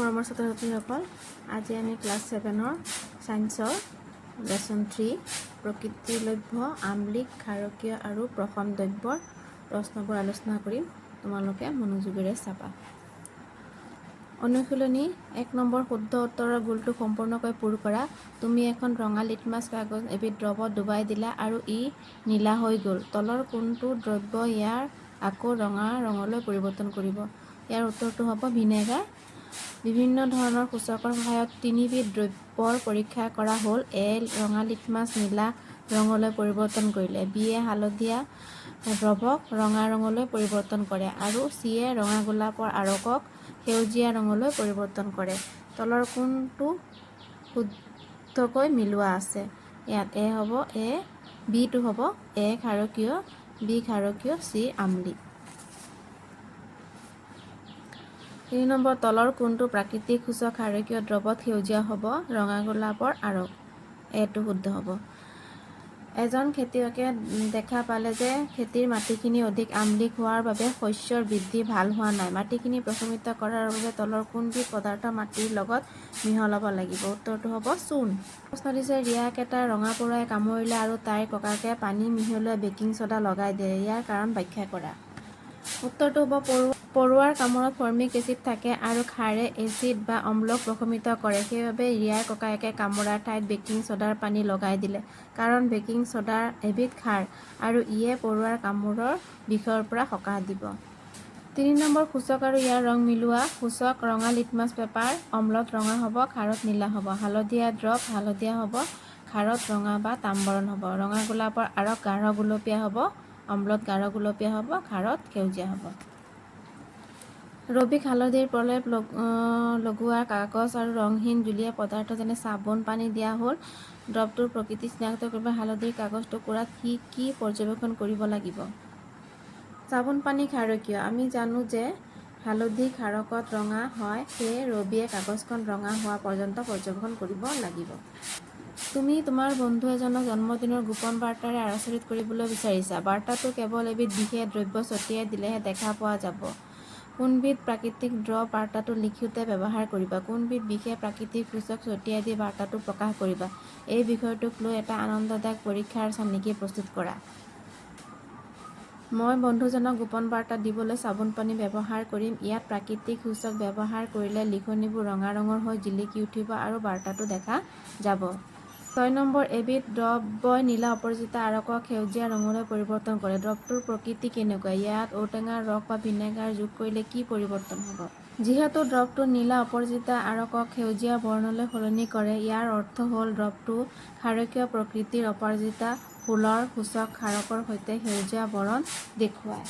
মৰমৰ ছাত্ৰ-ছাত্ৰীসকল, আজি আমি ক্লাছ 7ৰ সায়েন্সৰ লেসন 3 প্ৰকৃতিলভ্য আম্লিক ক্ষাৰকীয় আৰু প্ৰসম দ্ৰব্যৰ প্ৰশ্নবোৰ আলোচনা কৰিম। তোমালোকে মনোযোগেৰে চাবা। অনুশীলনী 1 নম্বৰ শুদ্ধ উত্তৰৰ গোলটো সম্পূৰ্ণকৈ পূৰ কৰা। তুমি এখন ৰঙা লিটমাছ কাগজ এবিধ দ্ৰৱত ডুবাই দিলা আৰু ই নীলা হৈ গ'ল। তলৰ কোনটো দ্ৰব্য ইয়াৰ আকৌ ৰঙা ৰঙলৈ পৰিৱৰ্তন কৰিব? ইয়াৰ উত্তৰটো হ'ব ভিনেগাৰ। বিভিন্ন ধৰণৰ সূচকৰ সহায়ত তিনিবিধ দ্ৰব্যৰ পৰীক্ষা কৰা হ'ল। এ ৰঙা লিটমাছ নীলা ৰঙলৈ পৰিৱৰ্তন কৰিলে, বিয়ে হালধীয়া দ্ৰৱক ৰঙা ৰঙলৈ পৰিৱৰ্তন কৰে আৰু চিয়ে ৰঙা গোলাপৰ আৰকক সেউজীয়া ৰঙলৈ পৰিৱৰ্তন কৰে। তলৰ কোনটো শুদ্ধকৈ মিলোৱা আছে? ইয়াত এ হ'ব বিটো হ'ব এ ক্ষাৰকীয়, বি ক্ষাৰকীয়, চি আম্লিক। 3 নম্বৰ তলৰ কোনটো প্ৰাকৃতিক সূচক ক্ষাৰকীয় দ্ৰৱত সেউজীয়া হ'ব? ৰঙা গোলাপৰ আৰক। এইটো শুদ্ধ হ'ব। এজন খেতিয়কে দেখা পালে যে খেতিৰ মাটিখিনি অধিক আম্লিক হোৱাৰ বাবে শস্যৰ বৃদ্ধি ভাল হোৱা নাই। মাটিখিনি প্ৰশমিত কৰাৰ বাবে তলৰ কোনবিধ পদাৰ্থ মাটিৰ লগত মিহলাব লাগিব? উত্তৰটো হ'ব চূণ। প্ৰশ্ন দিছে ৰিয়াক এটা ৰঙা পৰুৱাই কামুৰিলে আৰু তাইৰ ককাকে পানী মিহলোৱা বেকিং ছ'ডা লগাই দিলে। ইয়াৰ কাৰণ ব্যাখ্যা কৰা। উত্তৰটো হ'ব পৰুৱাৰ কামোৰত ফৰ্মিক এচিড থাকে আৰু ক্ষাৰে এচিড বা অম্লক প্ৰশমিত কৰে। সেইবাবে ৰিয়াৰ ককায়েকে কামোৰাৰ ঠাইত বেকিং ছ'ডাৰ পানী লগাই দিলে। কাৰণ বেকিং ছ'ডা এবিধ ক্ষাৰ আৰু ইয়ে পৰুৱাৰ কামোৰৰ বিষৰ পৰা সকাহ দিব। 3 নম্বৰ সূচক আৰু ইয়াৰ ৰং মিলোৱা। সূচক ৰঙা লিটমাছ পেপাৰ অম্লত ৰঙা হ'ব, ক্ষাৰত নীলা হ'ব। হালধীয়া দ্ৰৱ হালধীয়া হ'ব, ক্ষাৰত ৰঙা বা তাম্বৰণ হ'ব। ৰঙা গোলাপৰ আৰক গাঢ় গুলপীয়া হ'ব, অম্লত গাঢ় গুলপীয়া হ'ব, ক্ষাৰত সেউজীয়া হ'ব। ৰবিক হালধিৰ প্ৰলেপ লগোৱা কাগজ আৰু ৰংহীন জুলীয়া পদাৰ্থ যেনে চাবোন পানী দিয়া হ'ল। দ্ৰৱটোৰ প্ৰকৃতি চিনাক্ত কৰিব হালধিৰ কাগজ টুকুৰাত কি পৰ্যবেক্ষণ কৰিব লাগিব? চাবোন পানী ক্ষাৰকীয়। আমি জানো যে হালধি ক্ষাৰকত ৰঙা হয়, সেয়ে ৰবিয়ে কাগজখন ৰঙা হোৱা পৰ্যন্ত পৰ্যবেক্ষণ কৰিব লাগিব। তুমি তোমাৰ বন্ধু এজনক জন্মদিনৰ গোপন বাৰ্তাৰে আচৰিত কৰিবলৈ বিচাৰিছা। বাৰ্তাটো কেৱল এবিধ বিশেষ দ্ৰব্য ছটিয়াই দিলেহে দেখা পোৱা যাব। কোনবিধ প্ৰাকৃতিক দ্ৰৱ বাৰ্তাটো লিখোঁতে ব্যৱহাৰ কৰিবা? কোনবিধ বিশেষ প্ৰাকৃতিক সূচক ছটিয়াই দি বাৰ্তাটো প্ৰকাশ কৰিবা? এই বিষয়টোক লৈ এটা আনন্দদায়ক পৰীক্ষাৰ চানিকি প্ৰস্তুত কৰা। মই বন্ধুজনক গোপন বাৰ্তা দিবলৈ চাবোন পানী ব্যৱহাৰ কৰিম। ইয়াত প্ৰাকৃতিক সূচক ব্যৱহাৰ কৰিলে লিখনিবোৰ ৰঙা ৰঙৰ হৈ জিলিকি উঠিব আৰু বাৰ্তাটো দেখা যাব। 6 নম্বৰ এবিধ দ্ৰব্যই নীলা অপৰাজিতা আৰকক সেউজীয়া ৰঙলৈ পৰিৱৰ্তন কৰে। দ্ৰৱটোৰ প্ৰকৃতি কেনেকুৱা? ইয়াত ঔটেঙাৰ ৰস বা ভিনেগাৰ যোগ কৰিলে কি পৰিৱৰ্তন হ'ব? যিহেতু দ্ৰৱটো নীলা অপৰাজিতা আৰকক সেউজীয়া বৰ্ণলৈ সলনি কৰে, ইয়াৰ অৰ্থ হ'ল দ্ৰৱটো ক্ষাৰকীয় প্ৰকৃতিৰ। অপৰাজিতা ফুলৰ সূচক ক্ষাৰকৰ সৈতে সেউজীয়া বৰণ দেখুৱায়।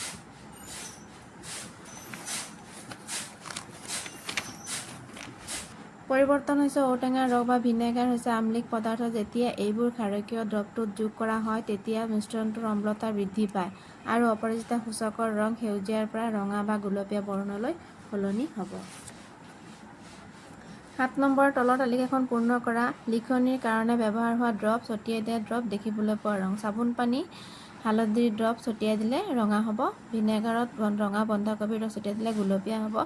পৰিৱৰ্তন হৈছে ঔটেঙাৰ ৰস বা ভিনেগাৰ হৈছে আম্লিক পদাৰ্থ। যেতিয়া এইবোৰ ক্ষাৰকীয় দ্ৰৱটোত যোগ কৰা হয় তেতিয়া মিশ্ৰণটোৰ অম্লতা বৃদ্ধি পায় আৰু অপৰাজিতা সূচকৰ ৰং সেউজীয়াৰ পৰা ৰঙা বা গুলপীয়া বৰ্ণলৈ সলনি হ'ব। 7 নম্বৰ তলৰ তালিকাখন পূৰ্ণ কৰা। লিখনিৰ কাৰণে ব্যৱহাৰ হোৱা দ্ৰৱ, ছটিয়াই দিয়া দ্ৰৱ, দেখিবলৈ পোৱা ৰং। চাবোন পানী হালধিৰ দ্ৰৱ ছটিয়াই দিলে ৰঙা হ'ব। ভিনেগাৰত ৰঙা বন্ধাকবিৰ ৰস ছটিয়াই দিলে গুলপীয়া হ'ব।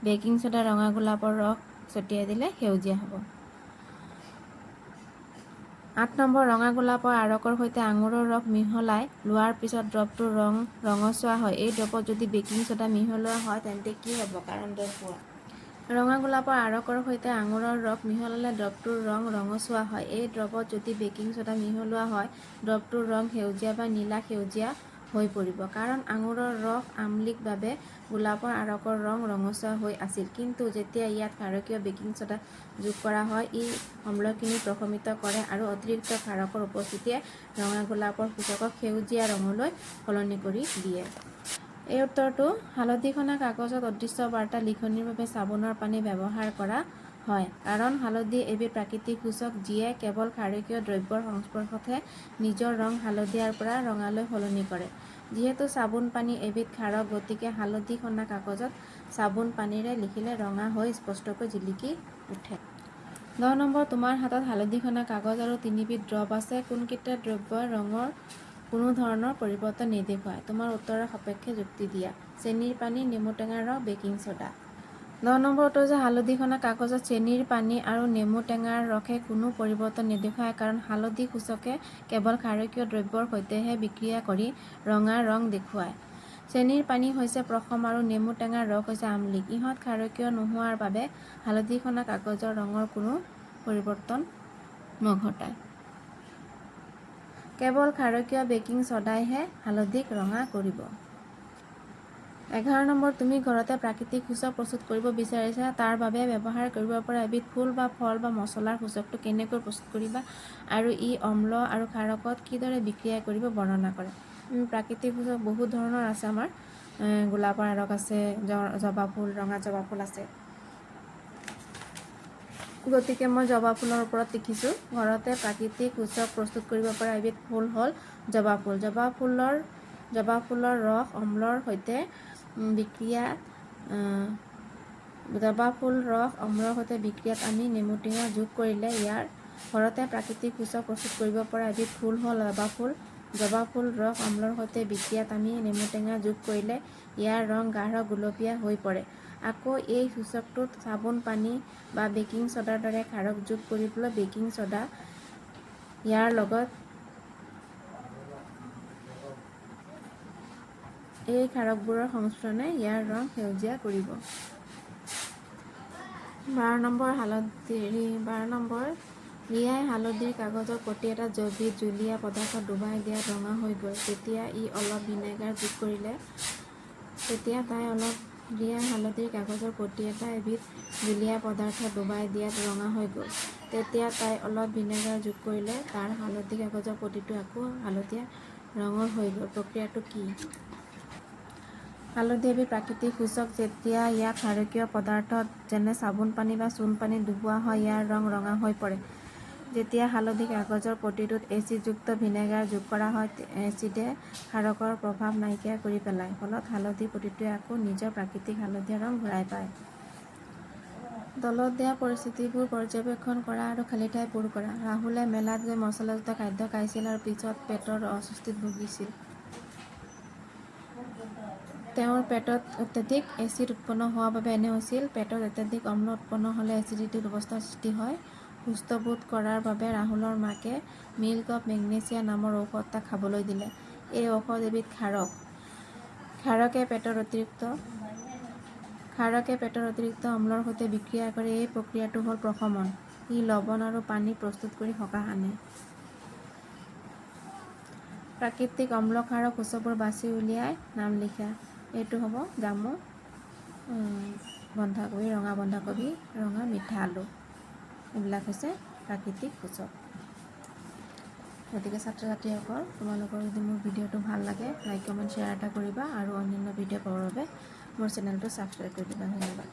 বেকিং ছ'ডা ৰঙা গোলাপৰ ৰস ছটিয়াই দিলে সেউজীয়া হ'ব। 8 নম্বৰ ৰঙা গোলাপৰ আৰকৰ সৈতে আঙুৰৰ ৰস মিহলাই লোৱাৰ পিছত দ্ৰৱটোৰ ৰং ৰঙচুৱা হয়। এই দ্ৰৱত যদি বেকিং ছ'ডা মিহলোৱা হয় তেন্তে কি হ'ব? কাৰণ দৰ্শোৱা। ৰঙা গোলাপৰ আৰকৰ সৈতে আঙুৰৰ ৰস মিহলালে দ্ৰৱটোৰ ৰং ৰঙচুৱা হয়। এই দ্ৰৱত যদি বেকিং ছ'ডা মিহলোৱা হয় দ্ৰৱটোৰ ৰং সেউজীয়া বা নীলা সেউজীয়া হৈ পৰিব। কাৰণ আঙুৰৰ ৰস আম্লিক বাবে গোলাপৰ আৰকৰ ৰং ৰঙচুৱা হৈ আছিল। কিন্তু যেতিয়া ইয়াত ক্ষাৰকীয় বেকিং ছ'ডা যোগ কৰা হয় ই অম্লখিনি প্ৰশমিত কৰে আৰু অতিৰিক্ত ক্ষাৰকৰ উপস্থিতিয়ে ৰঙা গোলাপৰ সূচকক সেউজীয়া ৰঙলৈ সলনি কৰি দিয়ে। এই উত্তৰটো হালধি সনা কাগজত অদৃশ্য বাৰ্তা লিখনিৰ বাবে চাবোনৰ পানী ব্যৱহাৰ কৰা হয়। কাৰণ হালধি এবিধ প্ৰাকৃতিক সূচক যিয়ে কেৱল ক্ষাৰকীয় দ্ৰব্যৰ সংস্পৰ্শতহে নিজৰ ৰং হালধীয়াৰ পৰা ৰঙালৈ সলনি কৰে। যিহেতু চাবোন পানী এবিধ ক্ষাৰক গতিকে হালধি সনা কাগজত চাবোন পানীৰে লিখিলে ৰঙা হৈ স্পষ্টকৈ জিলিকি উঠে। 10 নম্বৰ তোমাৰ হাতত হালধি সনা কাগজ আৰু তিনিবিধ দ্ৰৱ আছে। কোনকেইটা দ্ৰব্যই ৰঙৰ কোনো ধৰণৰ পৰিৱৰ্তন নেদেখুৱায়? তোমাৰ উত্তৰৰ সপক্ষে যুক্তি দিয়া। চেনিৰ পানী, নেমু টেঙাৰ ৰস, বেকিং ছ'ডা। 10 নম্বৰ উত্তৰ হৈছে হালধি সনা কাগজত চেনিৰ পানী আৰু নেমু টেঙাৰ ৰসে কোনো পৰিৱৰ্তন নেদেখুৱায় কাৰণ হালধি সূচকে কেৱল ক্ষাৰকীয় দ্ৰব্যৰ সৈতেহে বিক্ৰিয়া কৰি ৰঙা ৰং দেখুৱায়। চেনিৰ পানী হৈছে প্ৰশম আৰু নেমু টেঙাৰ ৰস হৈছে আম্লিক। ইহঁত ক্ষাৰকীয় নোহোৱাৰ বাবে হালধি সনা কাগজৰ ৰঙৰ কোনো পৰিৱৰ্তন নঘটায়। কেৱল ক্ষাৰকীয় বেকিং ছ'ডাইহে হালধিক ৰঙা কৰিব। 11 নম্বৰ তুমি ঘৰতে প্ৰাকৃতিক সূচক প্ৰস্তুত কৰিব বিচাৰিছা তাৰ বাবে ব্যৱহাৰ কৰিব পৰা এবিধ ফুল বা ফল বা মছলাৰ সূচকটো কেনেকৈ প্ৰস্তুত কৰিবা আৰু ই অম্ল আৰু ক্ষাৰকত কিদৰে বিক্ৰিয়া কৰিব বৰ্ণনা কৰা। প্ৰাকৃতিক সূচক বহুত ধৰণৰ আছে আমাৰ, গোলাপৰ আৰক আছে, জবা ফুল, ৰঙা জবা ফুল আছে। গতিকে মই জবা ফুলৰ ওপৰত লিখিছোঁ। ঘৰতে প্ৰাকৃতিক সূচক প্ৰস্তুত কৰিব পৰা এবিধ ফুল হ'ল জবা ফুল। জবা ফুলৰ ৰস অম্লৰ সৈতে বিক্ৰিয়াত আমি নেমু টেঙা যোগ কৰিলে ইয়াৰ ঘৰতে প্ৰাকৃতিক সূচক প্ৰস্তুত কৰিব পৰা এবিধ ফুল হ'ল জবা ফুল। জবা ফুল ৰস অম্লৰ সৈতে বিক্ৰিয়াত আমি নেমু টেঙা যোগ কৰিলে ইয়াৰ ৰং গাঢ় গুলপীয়া হৈ পৰে। আকৌ এই সূচকটোত চাবোন পানী বা বেকিং ছ'ডাৰ দৰে ক্ষাৰক যোগ কৰিবলৈ বেকিং ছ'ডা ইয়াৰ লগত এই ক্ষাৰকবোৰৰ সংমিশ্ৰণে ইয়াৰ ৰং সেউজীয়া কৰিব। 12 নম্বৰ ৰিয়াই হালধিৰ কাগজৰ পটি এটা জৈৱিক জুলীয়া পদাৰ্থত ডুবাই দিয়াত ৰঙা হৈ গ'ল। ৰিয়াই হালধিৰ কাগজৰ পটি এটা এবিধ জুলীয়া পদাৰ্থত ডুবাই দিয়াত ৰঙা হৈ গ'ল। তেতিয়া তাই অলপ ভিনেগাৰ যোগ কৰিলে তাৰ হালধি কাগজৰ পটিটো আকৌ হালধীয়া ৰঙৰ হৈ গ'ল। প্ৰক্ৰিয়াটো কি? হালধি এবিধ প্ৰাকৃতিক সূচক। যেতিয়া ইয়াক ক্ষাৰকীয় পদাৰ্থত যেনে চাবোন পানী বা চূণ পানীত ডুবোৱা হয় ইয়াৰ ৰং ৰঙা হৈ পৰে। যেতিয়া হালধি কাগজৰ পটিটোত এচিডযুক্ত ভিনেগাৰ যোগ কৰা হয় এচিডে ক্ষাৰকৰ প্ৰভাৱ নাইকিয়া কৰি পেলায়। ফলত হালধি পটিটোৱে আকৌ নিজৰ প্ৰাকৃতিক হালধীয়া ৰং ঘূৰাই পায়। তলত দিয়া পৰিস্থিতিবোৰ পৰ্যবেক্ষণ কৰা আৰু খালী ঠাই পূৰ কৰা। ৰাহুলে মেলাত গৈ মছলাযুক্ত খাদ্য খাইছিল আৰু পিছত পেটৰ অস্বস্তিত ভুগিছিল। তেওঁৰ পেটত অত্যধিক এচিড উৎপন্ন হোৱাৰ বাবে এনে হৈছিল। পেটত অত্যধিক অম্ল উৎপন্ন হ'লে এচিডিটিৰ অৱস্থাৰ সৃষ্টি হয়। সুস্থ বোধ কৰাৰ বাবে ৰাহুলৰ মাকে মিল্ক অৱ মেগনেছিয়া নামৰ ঔষধ এটা খাবলৈ দিলে। এই ঔষধ এবিধ ক্ষাৰক। ক্ষাৰকে পেটৰ অতিৰিক্ত অম্লৰ সৈতে বিক্ৰিয়া কৰে। এই প্ৰক্ৰিয়াটো হ'ল প্ৰশমন। ই লৱণ আৰু পানী প্ৰস্তুত কৰি সকাহ আনে। প্ৰাকৃতিক অম্ল ক্ষাৰক সূচকবোৰ বাছি উলিয়াই নাম লিখা। এইটো হ'ব জামু, বন্ধাকবি, ৰঙা বন্ধাকবি, ৰঙা মিঠা আলু। এইবিলাক হৈছে প্ৰাকৃতিক সূচক। গতিকে ছাত্ৰ ছাত্ৰীসকল তোমালোকৰ যদি মোৰ ভিডিঅ'টো ভাল লাগে লাইক কমেণ্ট শ্বেয়াৰ এটা কৰিবা আৰু অন্যান্য ভিডিঅ' পাবৰ বাবে মোৰ চেনেলটো ছাবস্ক্ৰাইব কৰি দিবা। ধন্যবাদ।